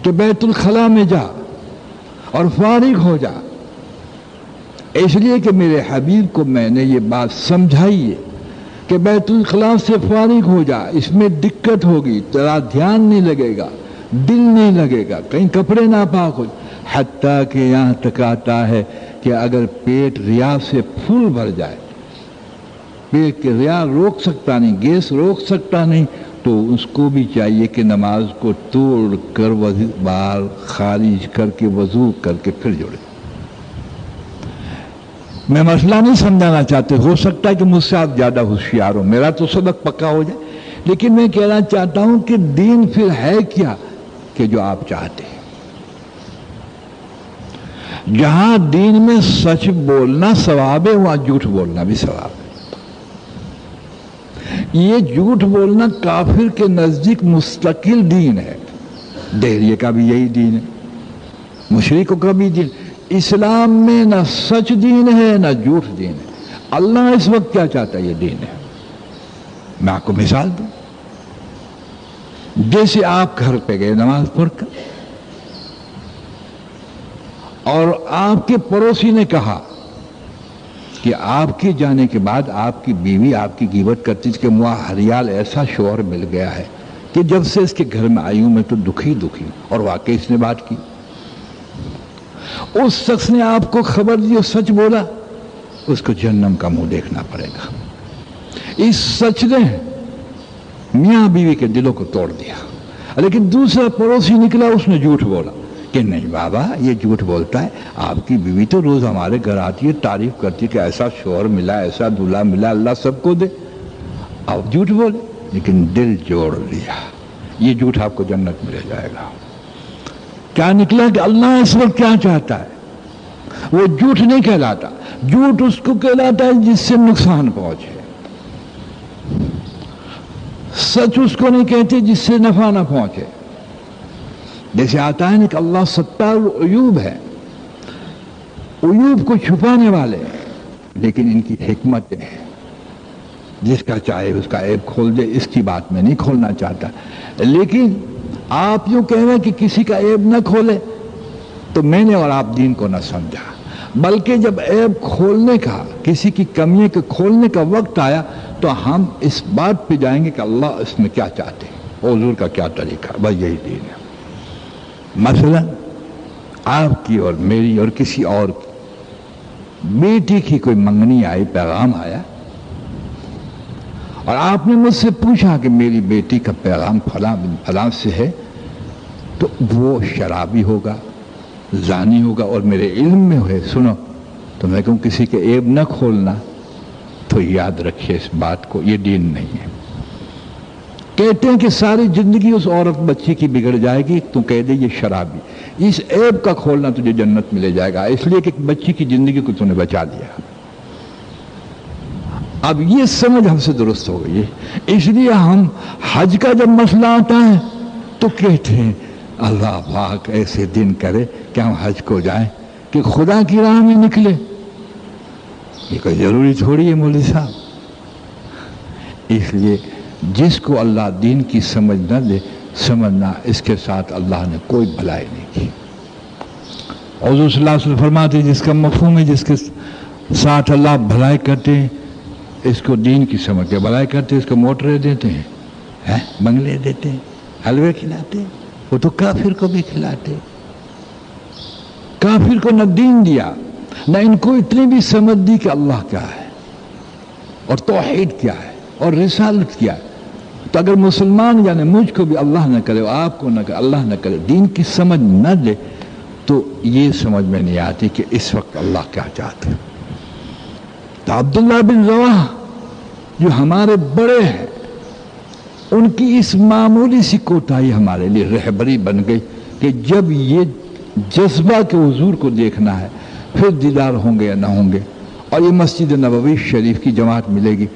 کہ بیت الخلا میں جا اور فارغ ہو جا، اس لیے کہ میرے حبیب کو میں نے یہ بات سمجھائی ہے کہ بیت الخلا سے فارغ ہو جا، اس میں دقت ہوگی، تیرا دھیان نہیں لگے گا، دل نہیں لگے گا، کہیں کپڑے ناپاک ہو، حتیٰ کہ یہاں تک آتا ہے کہ اگر پیٹ ریا سے پھول بھر جائے، پیٹ کے ریا روک سکتا نہیں، گیس روک سکتا نہیں، تو اس کو بھی چاہیے کہ نماز کو توڑ کر بال خارج کر کے وضو کر کے پھر جوڑے۔ میں مسئلہ نہیں سمجھانا چاہتے، ہو سکتا ہے کہ مجھ سے آپ زیادہ ہوشیار ہو، میرا تو سبق پکا ہو جائے، لیکن میں کہنا چاہتا ہوں کہ دین پھر ہے کیا کہ جو آپ چاہتے ہیں۔ جہاں دین میں سچ بولنا ثواب ہے، وہاں جھوٹ بولنا بھی ثواب ہے۔ یہ جھوٹ بولنا کافر کے نزدیک مستقل دین ہے، دہریے کا بھی یہی دین ہے، مشرکوں کا بھی دین۔ اسلام میں نہ سچ دین ہے نہ جھوٹ دین ہے، اللہ اس وقت کیا چاہتا ہے یہ دین ہے۔ میں آپ کو مثال دوں، جیسے آپ گھر پہ گئے نماز پڑھ کر اور آپ کے پڑوسی نے کہا کہ آپ کے جانے کے بعد آپ کی بیوی آپ کی غیبت کرتی تھی کہ ماں ہریال ایسا شوہر مل گیا ہے کہ جب سے اس کے گھر میں آئی ہوں میں تو دکھی اور واقعی اس نے بات کی۔ اس شخص نے آپ کو خبر دی اور سچ بولا، اس کو جہنم کا منہ دیکھنا پڑے گا۔ اس سچ نے میاں بیوی کے دلوں کو توڑ دیا، لیکن دوسرا پڑوسی نکلا، اس نے جھوٹ بولا کہ نہیں بابا یہ جھوٹ بولتا ہے، آپ کی بیوی تو روز ہمارے گھر آتی ہے، تعریف کرتی ہے کہ ایسا شوہر ملا، ایسا دولہا ملا، اللہ سب کو دے۔ آپ جھوٹ بولے لیکن دل جوڑ لیا، یہ جھوٹ آپ کو جنت میں لے جائے گا۔ کیا نکلا کہ اللہ اس وقت کیا چاہتا ہے؟ وہ جھوٹ نہیں کہلاتا، جھوٹ اس کو کہلاتا ہے جس سے نقصان پہنچے، سچ اس کو نہیں کہتے جس سے نفع نہ پہنچے۔ جیسے آتا ہے نا کہ اللہ ستار عیوب ہے، عیوب کو چھپانے والے ہیں، لیکن ان کی حکمت ہے، جس کا چاہے اس کا عیب کھول دے، اس کی بات میں نہیں کھولنا چاہتا۔ لیکن آپ یوں کہہ رہے ہیں کہ کسی کا عیب نہ کھولے، تو میں نے اور آپ دین کو نہ سمجھا، بلکہ جب عیب کھولنے کا، کسی کی کمی کے کھولنے کا وقت آیا تو ہم اس بات پہ جائیں گے کہ اللہ اس میں کیا چاہتے ہیں، حضور کا کیا طریقہ، بس یہی دین ہے۔ مثلا آپ کی اور میری اور کسی اور کی بیٹی کی کوئی منگنی آئی، پیغام آیا، اور آپ نے مجھ سے پوچھا کہ میری بیٹی کا پیغام فلاں بن فلاں سے ہے، تو وہ شرابی ہوگا، زانی ہوگا، اور میرے علم میں ہے، سنو، تو میں کہوں کسی کے عیب نہ کھولنا، تو یاد رکھیے اس بات کو، یہ دین نہیں ہے۔ کہتے ہیں کہ ساری زندگی اس عورت بچی کی بگڑ جائے گی، تو کہہ دے یہ شرابی، اس عیب کا کھولنا تجھے جنت میں لے جائے گا، اس لیے کہ بچی کی زندگی کو تو نے بچا دیا۔ اب یہ سمجھ ہم سے درست ہو گئی ہے، اس لیے ہم حج کا جب مسئلہ آتا ہے تو کہتے ہیں اللہ پاک ایسے دن کرے کہ ہم حج کو جائیں کہ خدا کی راہ میں نکلے۔ یہ کوئی ضروری تھوڑی ہے مولوی صاحب۔ اس لیے جس کو اللہ دین کی سمجھ نہ دے، سمجھنا اس کے ساتھ اللہ نے کوئی بھلائی نہیں کی۔ حضور صلی اللہ علیہ وسلم فرماتے ہیں جس کا مفہوم ہے جس کے ساتھ اللہ بھلائی کرتے ہیں، اس کو دین کی سمجھ کے بھلائی کرتے ہیں، اس کو موٹریں دیتے ہیں، بنگلے دیتے ہیں، حلوے کھلاتے ہیں، وہ تو کافر کو بھی کھلاتے۔ کافر کو نہ دین دیا، نہ ان کو اتنی بھی سمجھ دی کہ اللہ کیا ہے اور توحید کیا ہے اور رسالت کیا ہے۔ تو اگر مسلمان یعنی مجھ کو بھی اللہ نہ کرے، آپ کو نہ کرے، اللہ نہ کرے، دین کی سمجھ نہ دے، تو یہ سمجھ میں نہیں آتی کہ اس وقت اللہ کیا چاہتے ہیں۔ تو عبداللہ بن رواحہ جو ہمارے بڑے ہیں، ان کی اس معمولی سی کوتاہی ہمارے لیے رہبری بن گئی کہ جب یہ جذبہ کے حضور کو دیکھنا ہے، پھر دیدار ہوں گے یا نہ ہوں گے، اور یہ مسجد نبوی شریف کی جماعت ملے گی،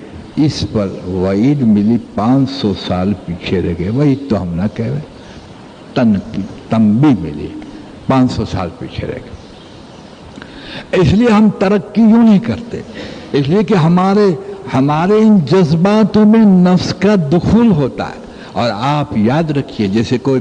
اس پر وعید ملی 500 سال پیچھے رہ گئے۔ وعید تو ہم نہ کہہ رہے، تنبیہ ملی، 500 سال پیچھے رہ گئے۔ اس لیے ہم ترقی یوں نہیں کرتے، اس لیے کہ ہمارے ان جذباتوں میں نفس کا دخول ہوتا ہے۔ اور آپ یاد رکھیے، جیسے کوئی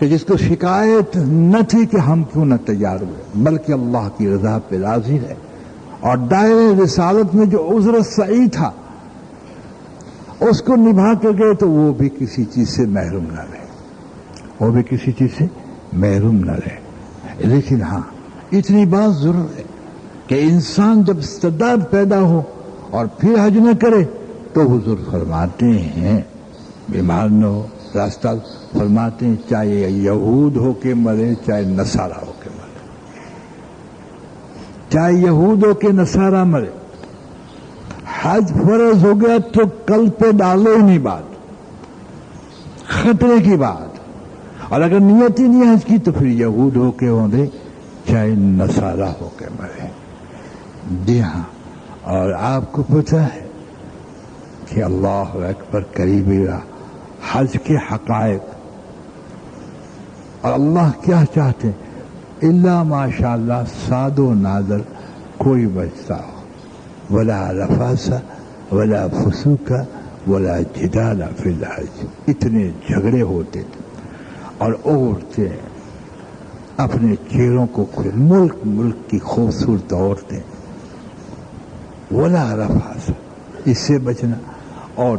کہ جس کو شکایت نہ تھی کہ ہم کیوں نہ تیار ہوئے، بلکہ اللہ کی رضا پہ راضی ہے، اور دائرے رسالت میں جو عذر صحیح تھا اس کو نبھا کے گئے، تو وہ بھی کسی چیز سے محروم نہ رہے، وہ بھی کسی چیز سے محروم نہ رہے۔ لیکن ہاں اتنی بات ضرور ہے کہ انسان جب استعداد پیدا ہو اور پھر حج نہ کرے تو حضور فرماتے ہیں بیمار نہ ہو، راستہ فرماتے ہیں چاہے یہود ہو کے مرے چاہے نصارہ ہو کے مرے، چاہے یہود ہو کے نصارہ مرے، حج فرض ہو گیا تو کل پہ ڈالو ہی نہیں بات، خطرے کی بات، اور اگر نیت ہی نہیں حج کی تو پھر یہود ہو کے ہوں دے چاہے نصارہ ہو کے مرے۔ جی ہاں، اور آپ کو پتہ ہے کہ اللہ اکبر قریبی حج کے حقائق، اور اللہ کیا چاہتے ہیں، الا ماشاء اللہ ساد و نادر کوئی بچتا ہو، ولا رفاس ولا فسوق ولا جدال فی الحج، اتنے جھگڑے ہوتے تھے اور عورتیں اپنے چہروں کو ملک ملک کی خوبصورت عورتیں، ولا رفاس، اس سے بچنا، اور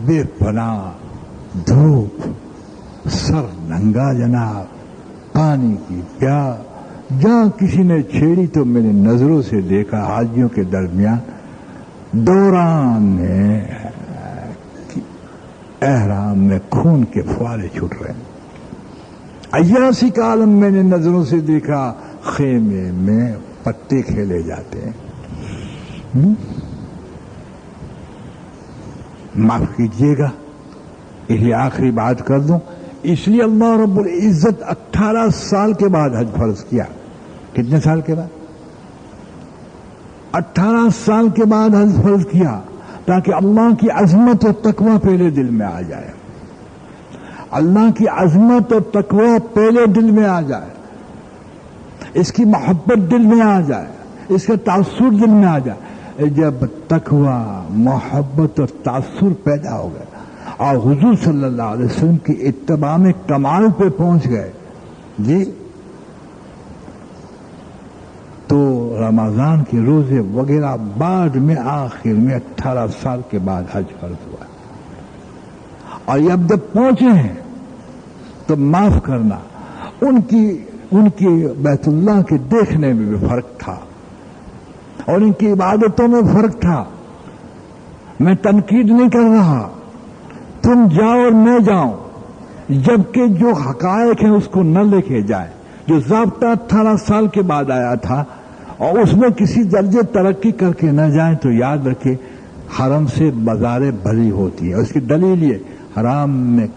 بے پناہ دھوپ، سر ننگا جناب، پانی کی پیاس، جہاں کسی نے چھیڑی تو میں نے نظروں سے دیکھا حاجیوں کے درمیان دوران میں احرام میں خون کے فوارے چھوٹ رہے ہیں، عیاسی کا عالم میں نے نظروں سے دیکھا، خیمے میں پتے کھیلے جاتے ہیں۔ معاف کیجیے گا، یہ آخری بات کر دوں، اس لیے اللہ رب العزت 18 سال کے بعد حج فرض کیا۔ کتنے سال کے بعد؟ 18 سال کے بعد حج فرض کیا، تاکہ اللہ کی عظمت اور تقوی پہلے دل میں آ جائے، اللہ کی عظمت اور تقوی پہلے دل میں آ جائے، اس کی محبت دل میں آ جائے، اس کا تاثر دل میں آ جائے۔ جب تقوی، محبت اور تاثر پیدا ہو گیا اور حضور صلی اللہ علیہ وسلم کی اتباع میں کمال پہ پہنچ گئے جی، تو رمضان کے روزے وغیرہ بعد میں آخر میں 18 سال کے بعد حج فرض ہوا، اور اب جب پہنچے ہیں تو معاف کرنا، ان کی بیت اللہ کے دیکھنے میں بھی فرق تھا اور ان کی عبادتوں میں فرق تھا۔ میں تنقید نہیں کر رہا، تم جاؤ اور میں جاؤں، جبکہ جو حقائق ہیں اس کو نہ لے کے جائیں، جو ضابطہ 18 سال کے بعد آیا تھا اور اس میں کسی درجے ترقی کر کے نہ جائیں تو یاد رکھیں حرم سے بازاریں بھری ہوتی ہیں۔ اس کی دلیل یہ، حرام میں